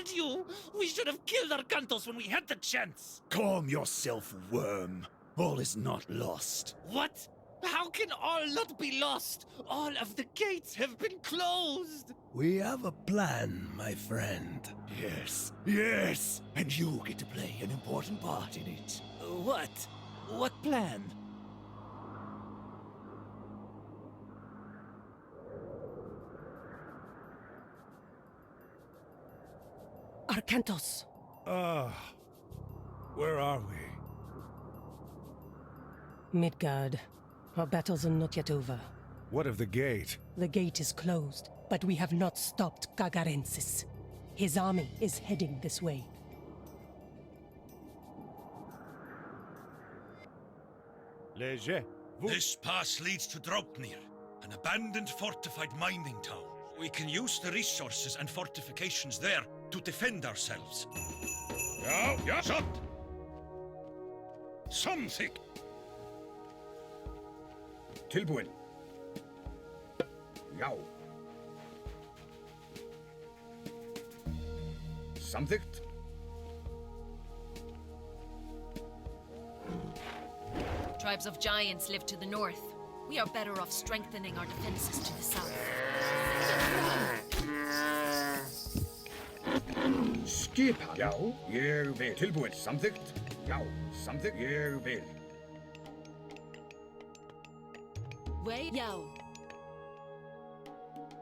told you! We should have killed Arkantos when we had the chance! Calm yourself, worm. All is not lost. What? How can all not be lost? All of the gates have been closed! We have a plan, my friend. Yes, yes! And you get to play an important part in it. What? What plan? Arkantos! Where are we? Midgard. Our battles are not yet over. What of the gate? The gate is closed, but we have not stopped Gargarensis. His army is heading this way. This pass leads to Draupnir, an abandoned fortified mining town. We can use the resources and fortifications there to defend ourselves. Ja, shot! Something! Tilbúin. Já. Samþykkt. Tribes of giants live to the north. We are better off strengthening our defenses to the south. Skipan. Já, ég vil. Tilbúin. Samþykkt. Já, samþykkt. Ég vil. Way Yao.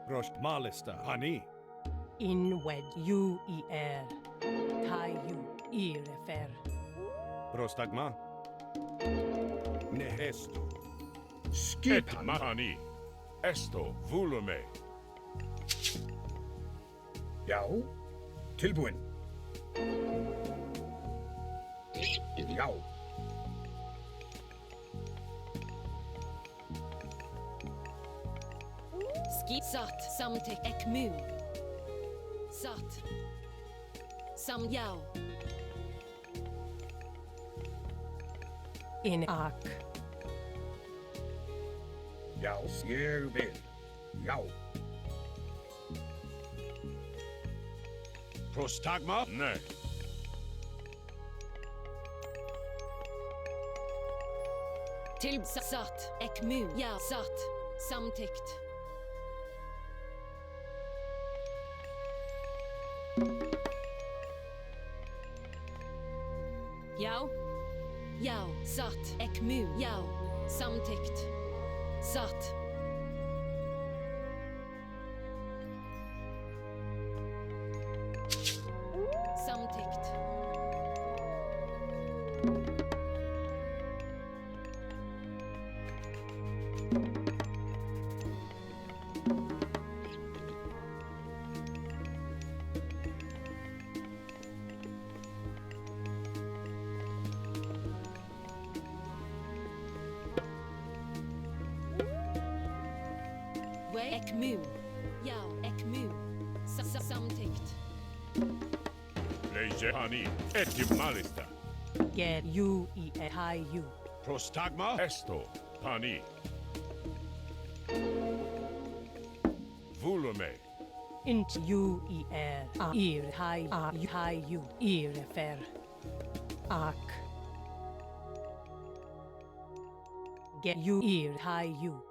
Rosh Malista. Hani. Inwed you I Tai you refer. Prostagma. Nehesto. Skipan. Mahani. Esto. Volume. Já. Tilbúin. Já. Ski Sat Samtik Ekmu. Sat Sam Yao. In Ak. Já, ég vil. Já. Prostagma. Ne. Til Sat Ekmu. Ja, Sat Samtikt. Yao. Yao. Sat. Ekmu. Yao. Samtikt. Sat. Samtikt. Ekmu. Yao. Ekmu. Samtikt. Leje Hani. Etim Malista. Get you I you. Prostagma. Esto. Hani. Volume. Int you hi you refer. Ak. Get you hi you.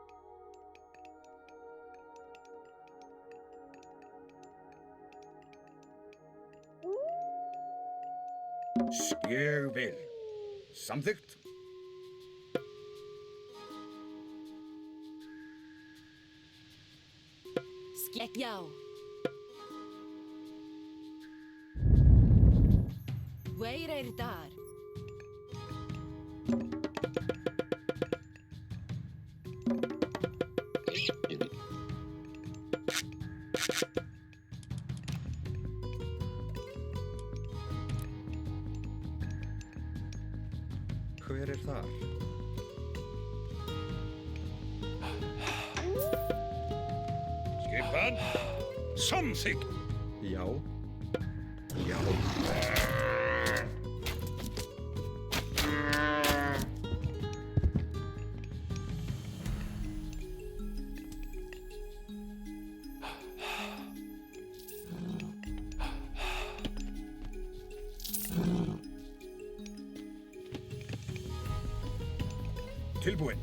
Ég vil. Samþykkt. Skek Yao. Where er daar? Hver er þar? Skipan. Samþykkt. Já. Já. Tilbúin.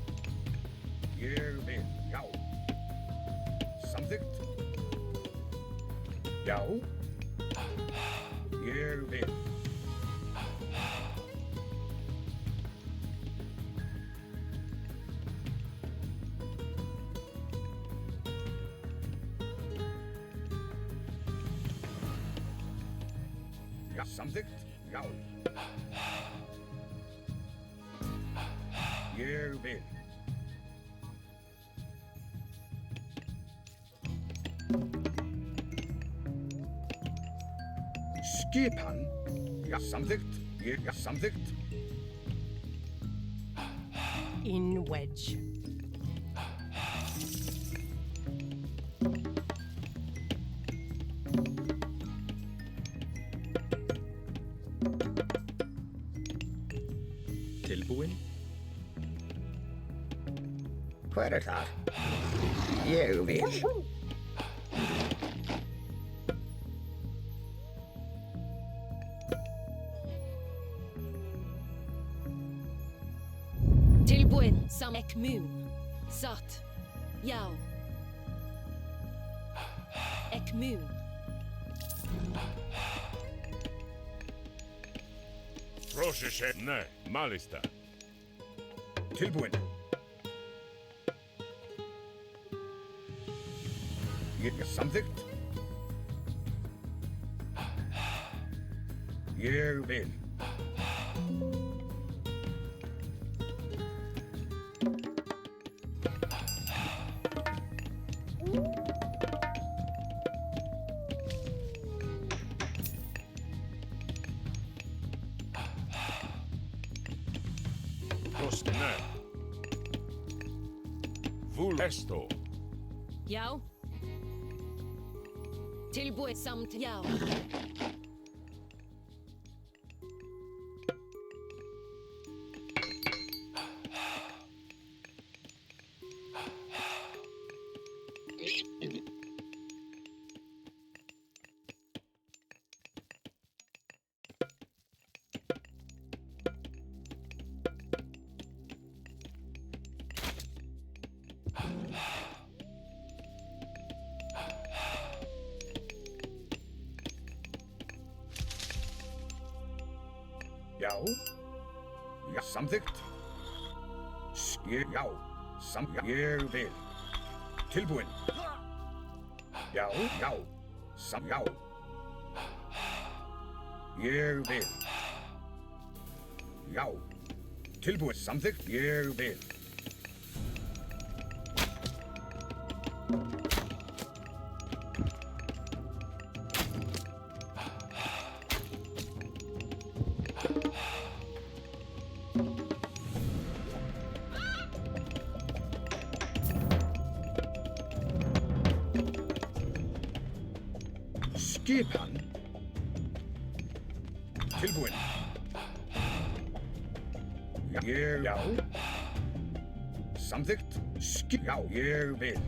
Ég vil, já. Samþykkt. Já. Ég vil. Ja, samþykkt. Já. Ég vil. Skipan. Ja, samþykkt. Ja, samþykkt. In wedge. Tilbúin? Hver það? Ég vil. Tilbúin, sam ek moon. Sat. Jau. Ek moon. Proszę się, ne, malista. Tilbúin. Ég samþykkt. Ég vil. Prost, ne. Vul esto. Jau. Tilbúin samt jau. Já. Ja, samþykkt. Já. Ég vil. Tilbúin. Já, já. Já. Ég vil. Já. Tilbúin. Samþykkt. Ég vil. Skipan. Tilbúin. Já. Samþykkt. Já, ég vil.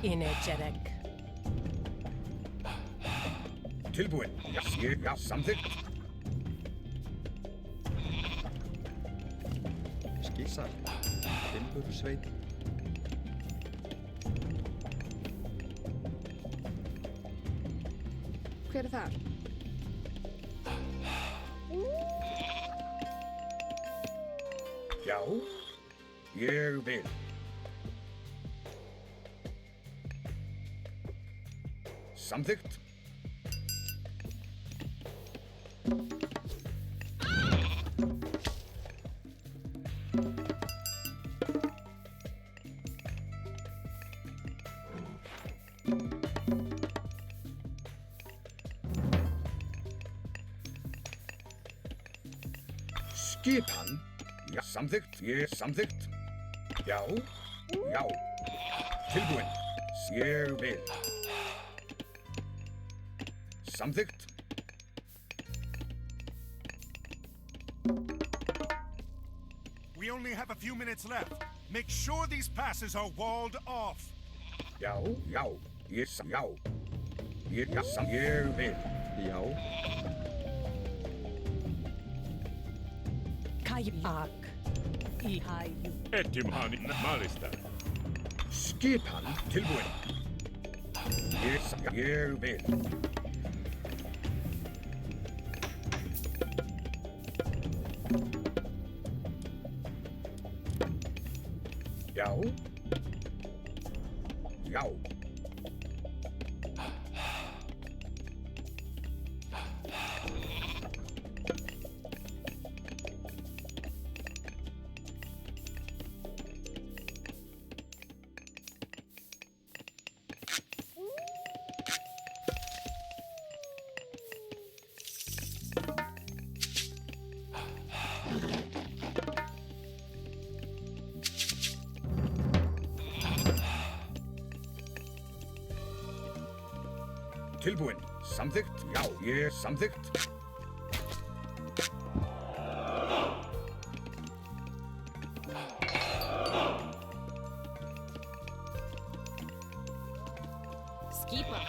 Energetic. Tilbúin. Já, samþykkt. Skissar. Timbursveit. Hver er þar? Já, ég vil. Samþykkt. Skipan. Ja, samþykkt. Samþykkt. Já. Já. Tilbúin. Ég vil. Samþykkt. We only have a few minutes left. Make sure these passes are walled off. Já, já. Já. Ég vil. Já. Kajak. Í hæðu. Ettimhan malista. Skipan tilbúin. Ég vil. Já. Já. Tilbúin. Samþykkt? Já. Ég samþykkt. Skipa.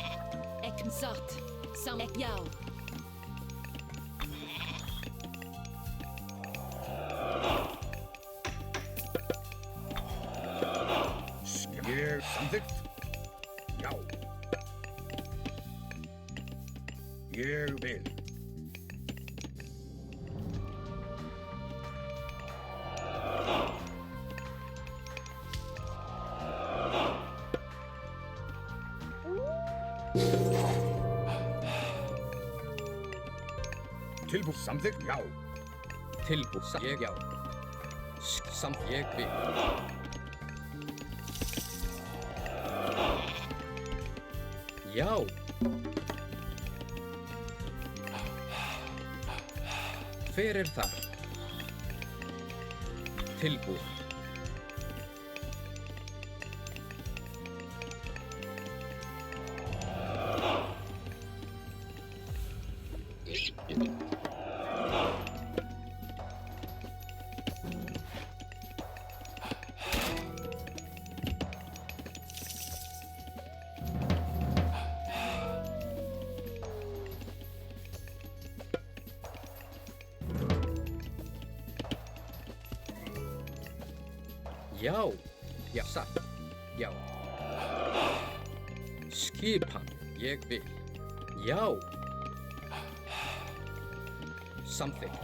Ek satt. Sam ek já. Ég samþykkt. Já. Ég vil. Tilbúið samþykkt? Já. Tilbúið ég já. Samt ég vil. Já. Hver þar? Tilbúið. Já. Já, satt. Já. Skipan. Ég vil. Já. Samþykkt.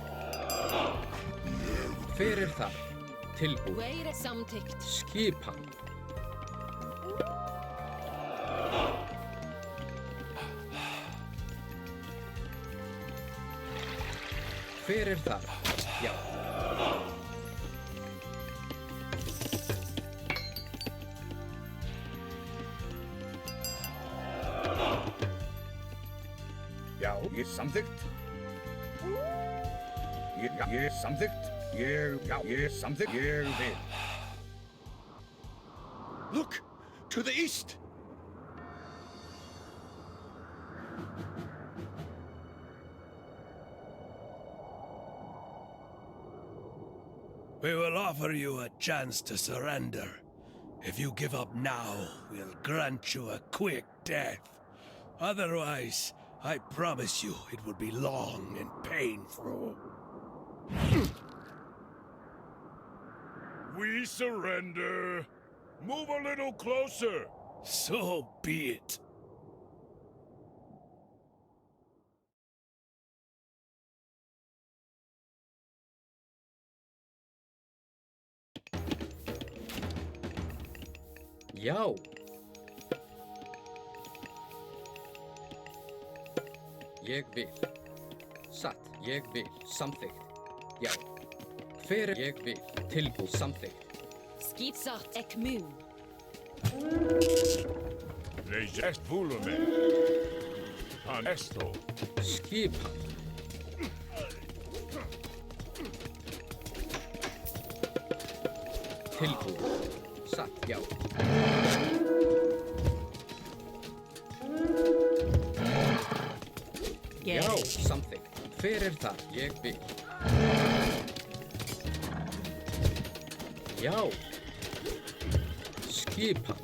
Hver þar? Tilbúið. Wait, samtykt. Skipan. Hver þar? Já. Já, ég samþykkt. Ég samþykkt. Ég samþykkt. Ég vil. Look! To the east! We will offer you a chance to surrender. If you give up now, we'll grant you a quick death. Otherwise, I promise you it will be long and painful. We surrender. Move a little closer. So be it. Já. Ég vil. Satt. Ég vil. Samþykkt. Já. Hver ég vil. Tilbúið. Samþykkt. Skip satt. Ek mun. Legest volume. Han esto. Skipan. Tilbúið. Satt. Já. Já. Samþykkt. Hver þar? Ég vil. Já. Skipan.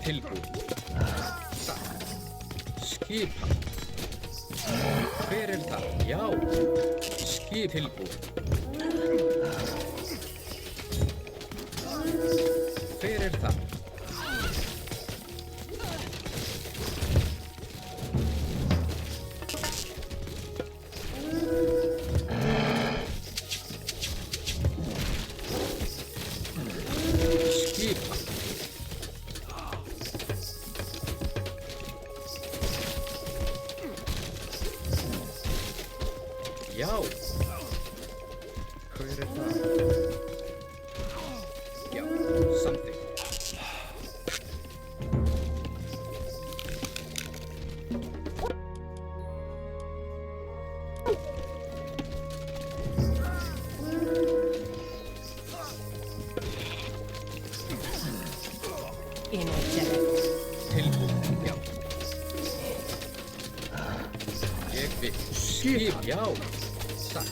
Tilbúin. Satt. Skipan. Hver það? Já. Skip tilbúin. Hver það? Já. Hver það? Já, something. Tilbúin, já. Ég vil. Skip, já. Satt.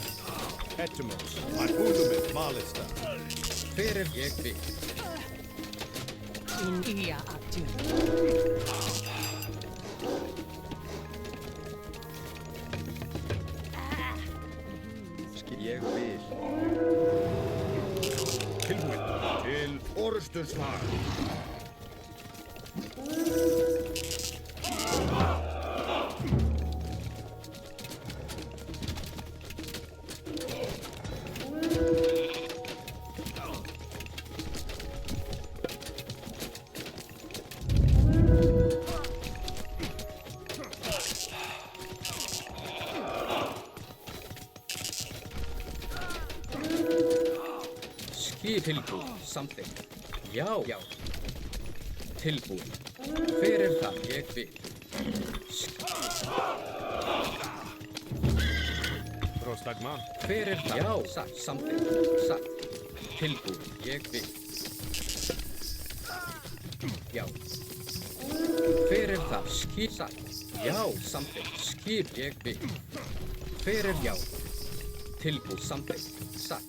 Etymos, Arbutumit, Malista. Hver ég vil. India Arjun. Ég vil. Tilbúin. Til orustusvar. Tilbúin, something. Já. Já. Tilbúin. Hver það? Ég vil. Prostagma. Hver það? Já. Satt, something. Satt. Tilbúin. Ég vil. Já. Hver það? Skip. Satt. Já. Something. Skip. Ég vil. Hver já. Tilbúin. Something. Satt.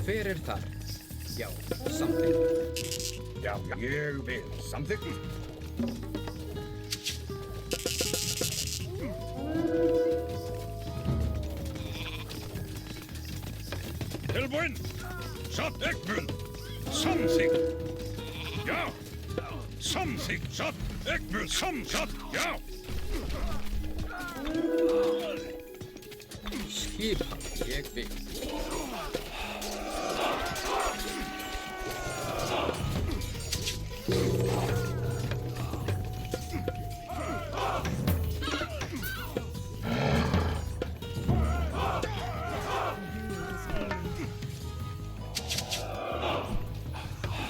Hver þar? Já, something. Já, ég vil. Something. Tilbúin. Satt Ekmun. Something. Já. Something. Satt Ekmun. Satt. Já. Skipan, ég vil.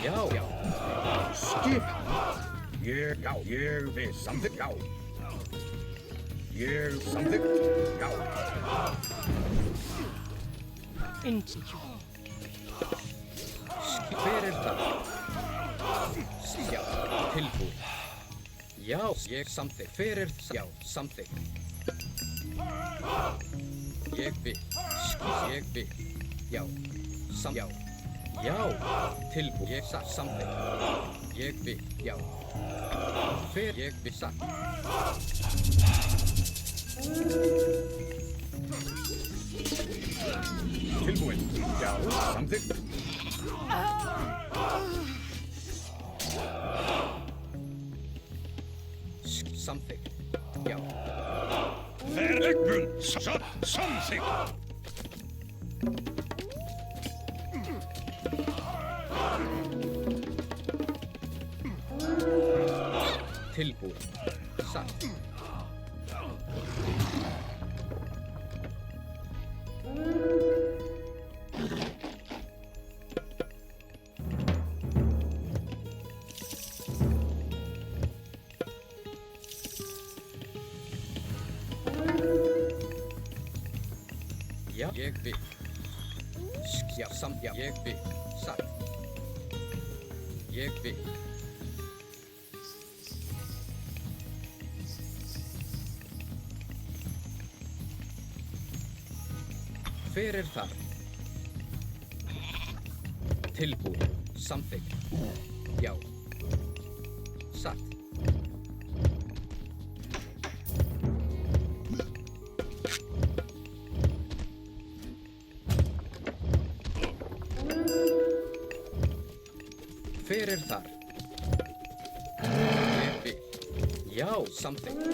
Já. Skip. Ég vil. Something. Já. Ég something. Já. Inju. Hver það? Já, tilbúin. Já, ég something. Hver já, something. Ég vil. Ég vil. Já. Já. Já. Tilbúin. Ég satt something. Ég vil. Já. Hver ég vil satt. Tilbúin. Já, something. Something. Já. Hver Ekmun. Satt something. Tilbúin. Satt. Já, ég vil. Já, já, ég vil. Satt. Ég vil. Hver þar? Tilbúin. Samþykkt. Já. Satt. Hver þar? Ég vil. Já, samþykkt.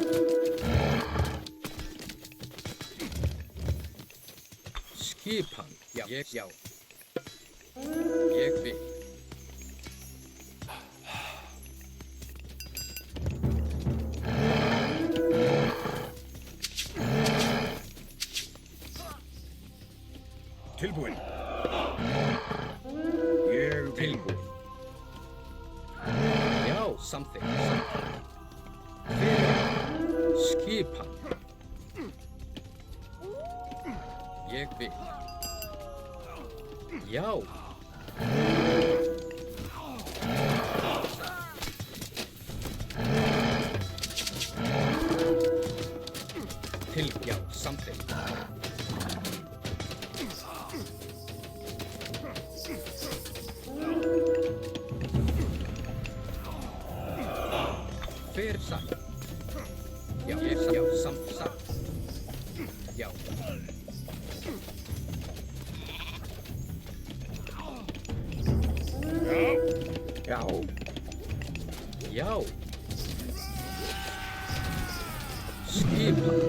Skipan. Já, já. Ég vil. Tilbúin. Ég vil. Tilbúin. Já, samþykkt. Skipan. Ég vil. Já. Já, samþykkt. Hver satt? Já, já, satt. Já. Já. Já. Skipan.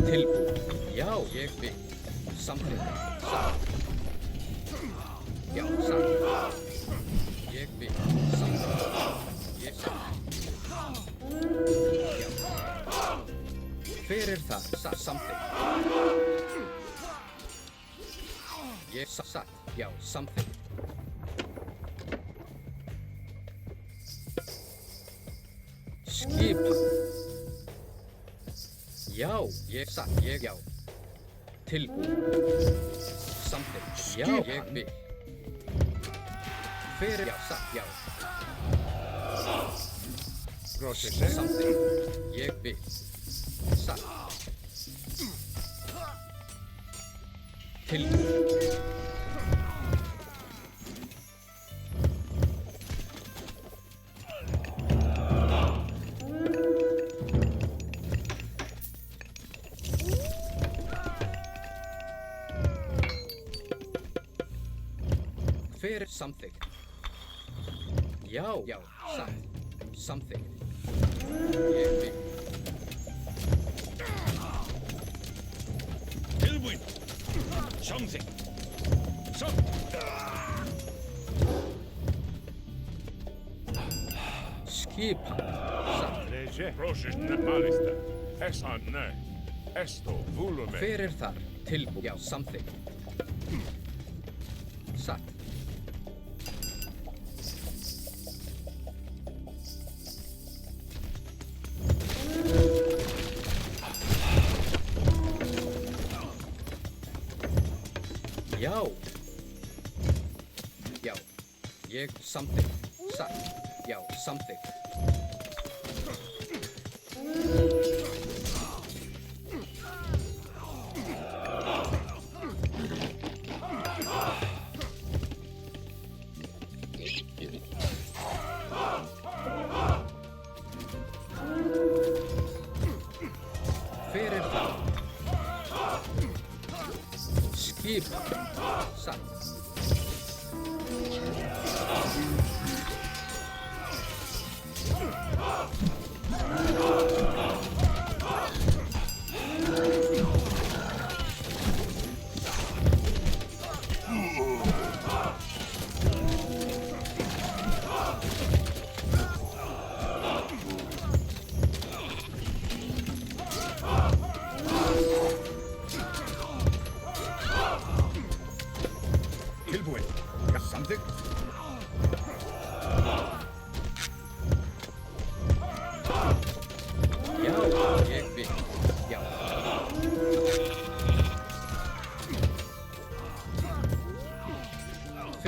Tilbúin. Já, ég vil. Samþykkt. Satt. Já, satt. Ég vil. Samþykkt. Ég satt. Já. Hver þar? Satt. Samþykkt. Ég satt. Já, samþykkt. Skipan. Já, ég satt. Ég já. Tilbúin. Samþykkt. Já, ég vil. Hver já, satt. Já. Samþykkt. Ég vil. Satt. Tilbúin. Hver samþykkt? Já, já, satt. Samþykkt. Ég vil. Tilbúin. Samþykkt. Skipan. Satt. Proszę malista. Esan ne. Esto volume. Hver þar? Tilbúin. Já, samþykkt. Satt. Já. Já. Ég samþykkt. Satt. Já, samþykkt. Hver það? Skipan. Satt.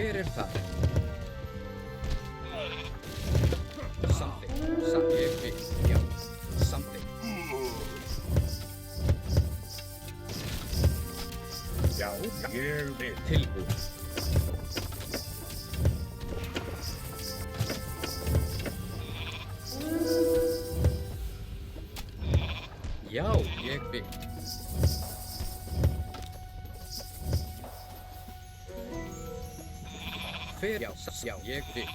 Hver það? Something. Ég vil. Já. Something. Já, ég vil. Tilbúin. Já, ég vil. Hver já, ég vil.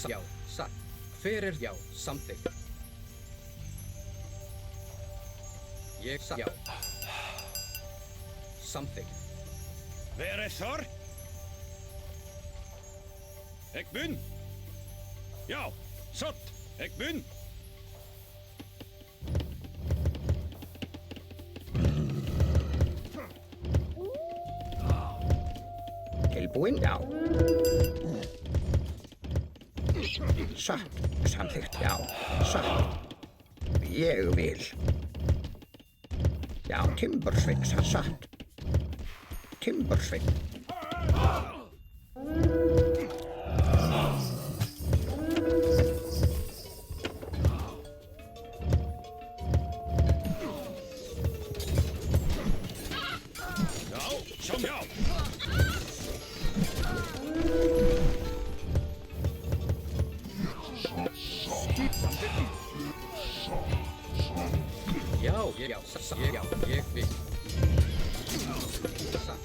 Já, satt. Hver já, something. Ég já. Something. Hver þar? Ek mun. Já, satt. Ek mun. Tilbúin, já. Satt, samþykkt, já, satt. Ég vil. Já, timbursveinn, satt. Timbursveinn. Já, som já. Já, ég vil. Satt.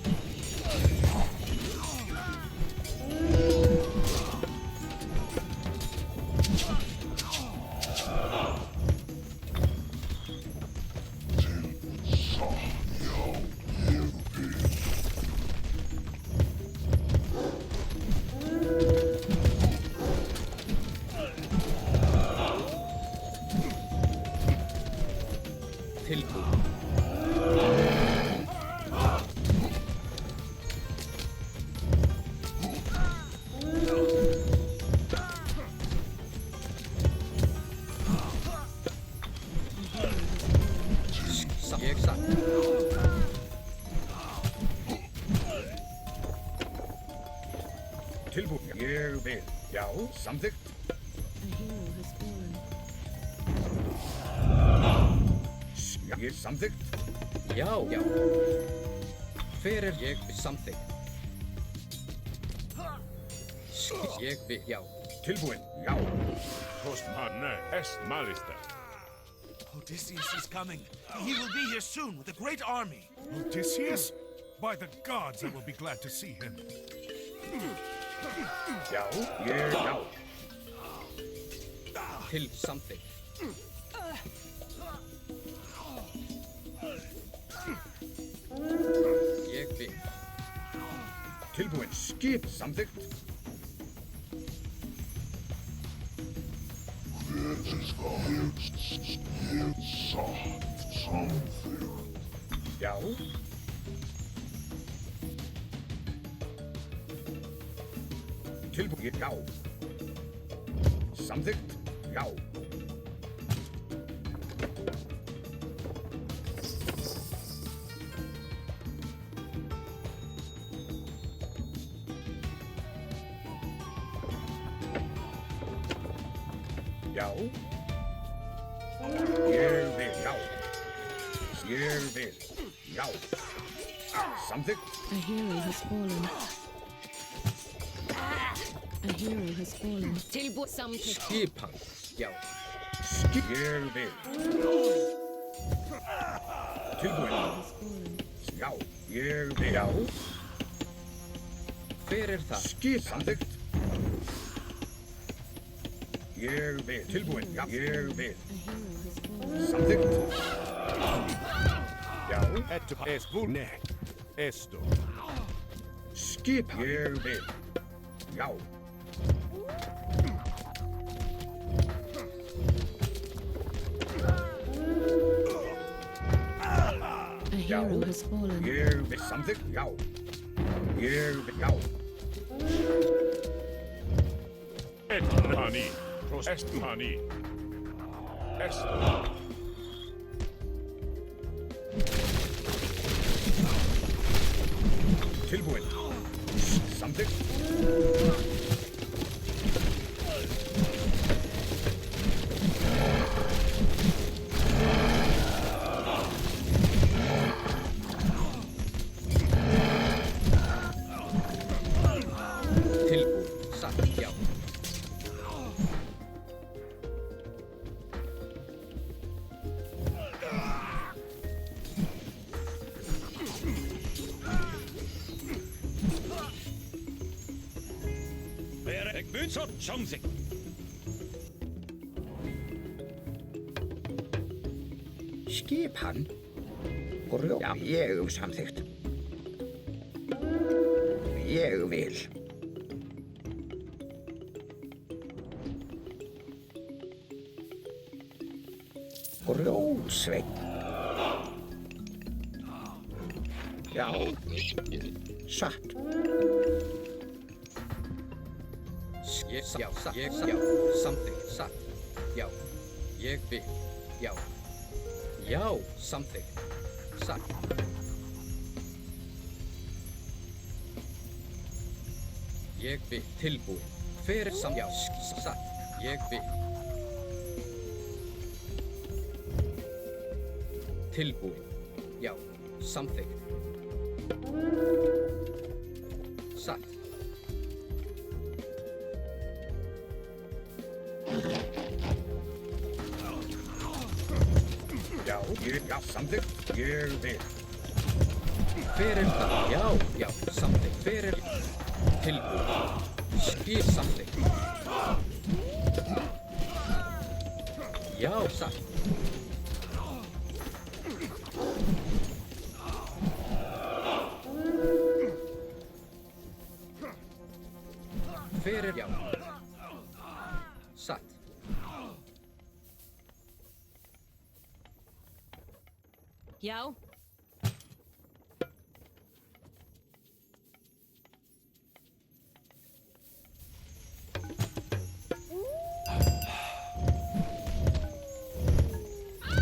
Tilbúin. Ég satt. Tilbúin, ég vil. Já, samþykkt. Ég samþykkt. Já. Hver ég vil something. Ég vil, já. Tilbúin, já. Postmanne est malista. Odysseus is coming. He will be here soon with a great army. Odysseus? By the gods, I will be glad to see him. Já, ég, já. Til something. Ég vil. Tilbúin, skip, samþykkt. Já. Tilbúin, já. Samþykkt, já. Já. Ég vil, já. Ég vil, já. Samþykkt. A hero has fallen. A hero has fallen. Tilbúið samþykkt. Skipan. Já. Ég vil. Tilbúin. Já, ég vil. Já. Hver er það? Skipan. Samþykkt. Ég vil. Tilbúin. Já, ég vil. Samþykkt. Já. Esto. Skipan. Ég vil. Já. A hero has fallen. Ég vil. Samþykkt. Já. Ég vil. Já. Honey. Esto. Honey. Esto. Tilbúin. Samþykkt. Tilbúin. Satt. Já. Ég mun svo samþykkt. Skipan. Já, ég samþykkt. Ég vil. Grjótsveinn. Já. Satt. Já. Satt. Já. Samþykkt. Satt. Já. Ég vil. Já. Já. Samþykkt. Satt. Ég vil. Tilbúin. Hver er Já. Satt. Ég vil. Tilbúin. Já. Samþykkt. Satt. Já, samþykkt. Ég vil. Hver er það? Já. Já. Samþykkt. Hver er tilbúin? Samþykkt. Já. Satt. Hver er Já. Satt. Já.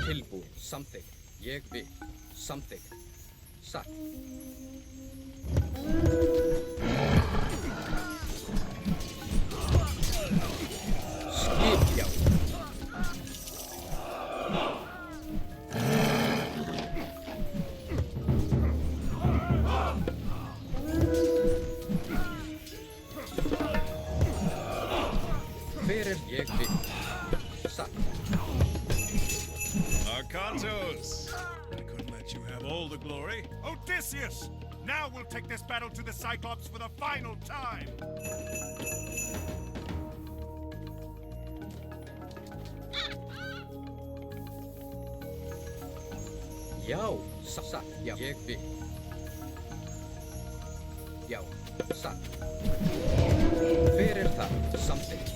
Tilbúin. Samþykkt. Ég vil. Samþykkt. Satt. Skip. Já. Hver er ég vil. Satt. Arkantos! I couldn't let you have all the glory. Odysseus! Now we'll take this battle to the Cyclops for the final time! Já. Satt. Já. Ég vil. Já. Satt. Hver er það? Samþykkt.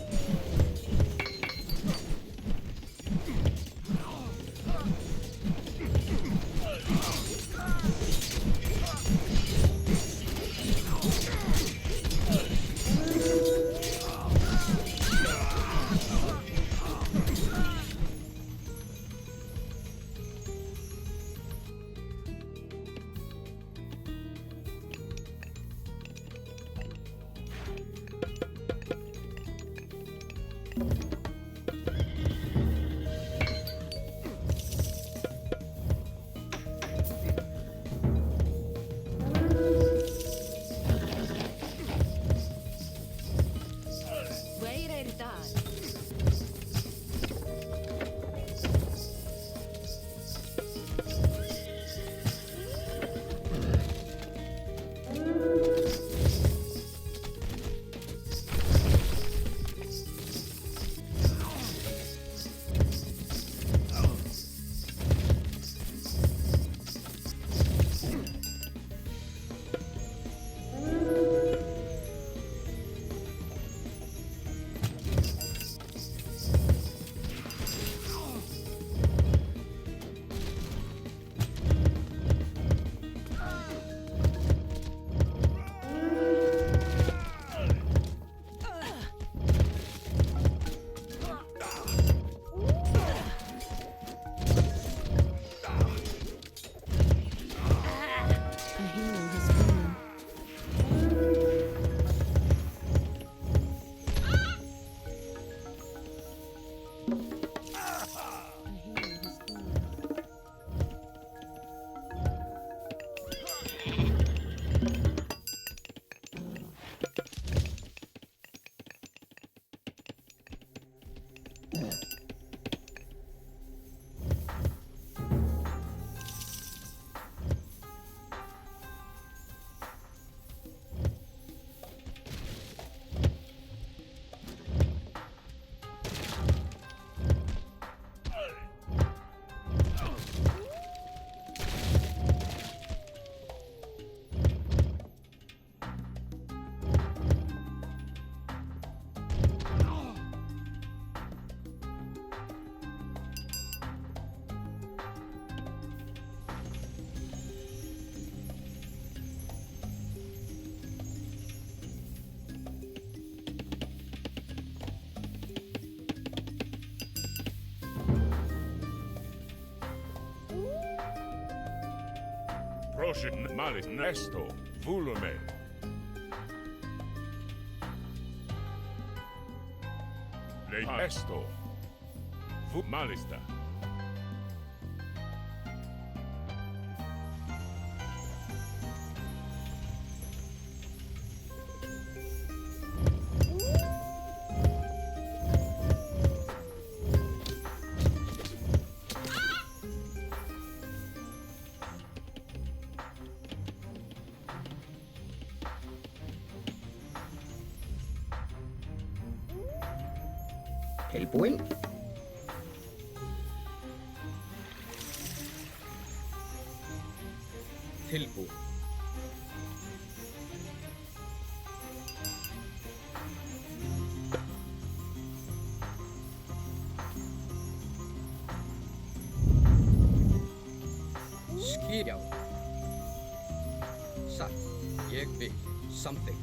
Shin Malis Nesto, Volume. Le Esto, Vu Malista. Tilbúin? Tilbúin. Já. Satt. Ég vil. Something.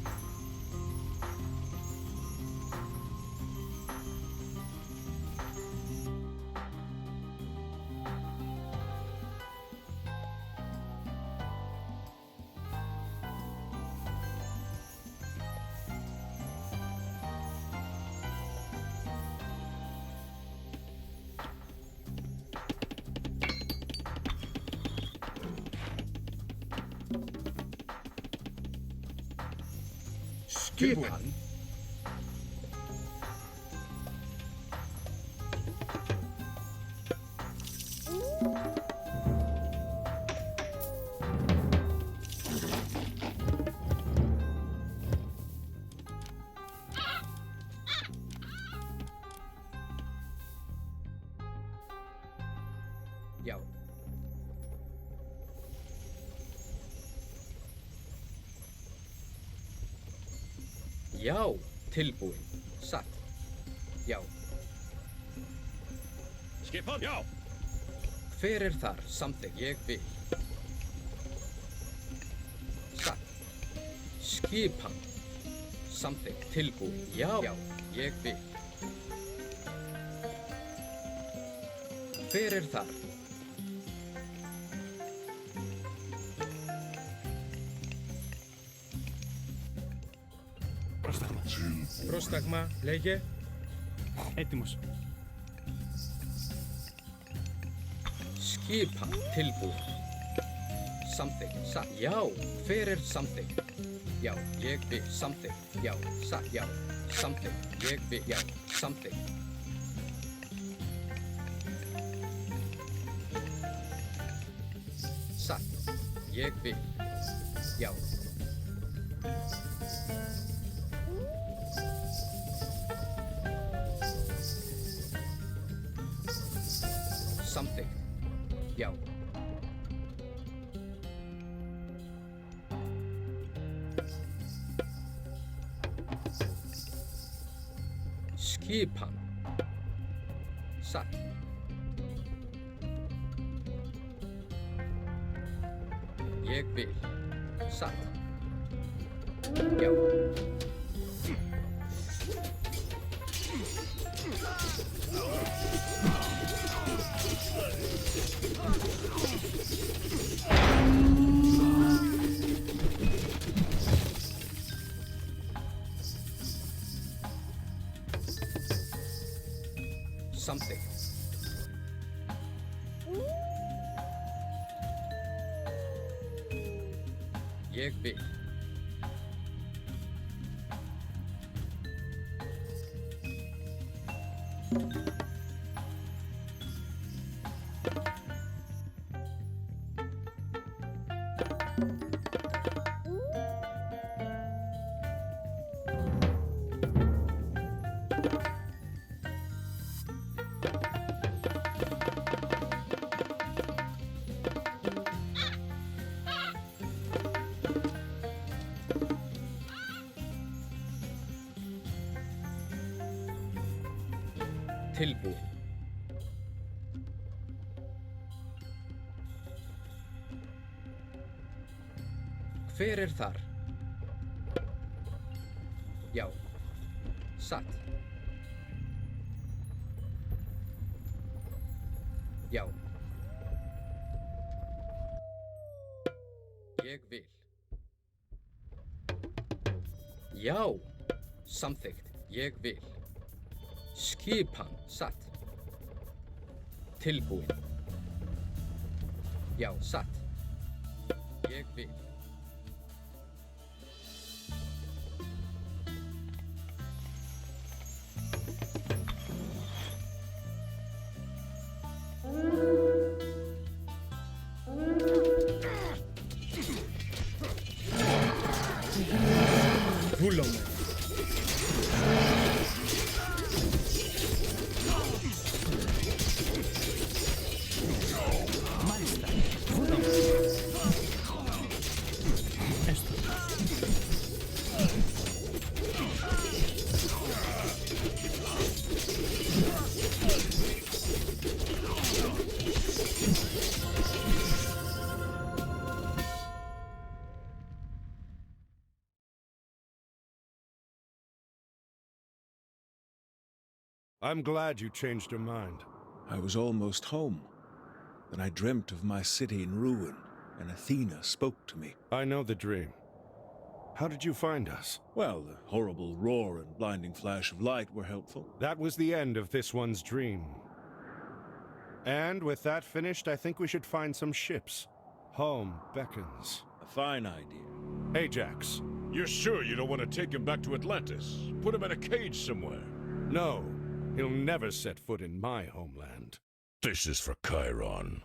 Skipan? Já. Já, tilbúin. Satt. Já. Skipan, já. Hver þar? Something. Ég vil. Satt. Skipan. Something. Tilbúin. Já. Já, ég vil. Hver þar? Πρόσταγμα, λέγε. Έτοιμος. Skipan, tilbúin. Something, satt, já, hver something? Já, ég vil, something, já, satt, já, something, ég vil, já, something. Satt, ég vil, já. Something. Já. Skipan. Satt. Ég vil. Satt. Já. Something. Ég vil. Tilbúin. Hver þar? Já. Satt. Já. Já, samþykkt, ég vil. Skipan satt. Tilbúin. Já, satt. Ég vil. Βούλομαι. Μάλιστα. Βούλομαι. Έστω. I'm glad you changed your mind. I was almost home. Then I dreamt of my city in ruin, and Athena spoke to me. I know the dream. How did you find us? Well, the horrible roar and blinding flash of light were helpful. That was the end of this one's dream. And with that finished, I think we should find some ships. Home beckons. A fine idea. Ajax. You're sure you don't want to take him back to Atlantis? Put him in a cage somewhere. No, he'll never set foot in my homeland. This is for Chiron.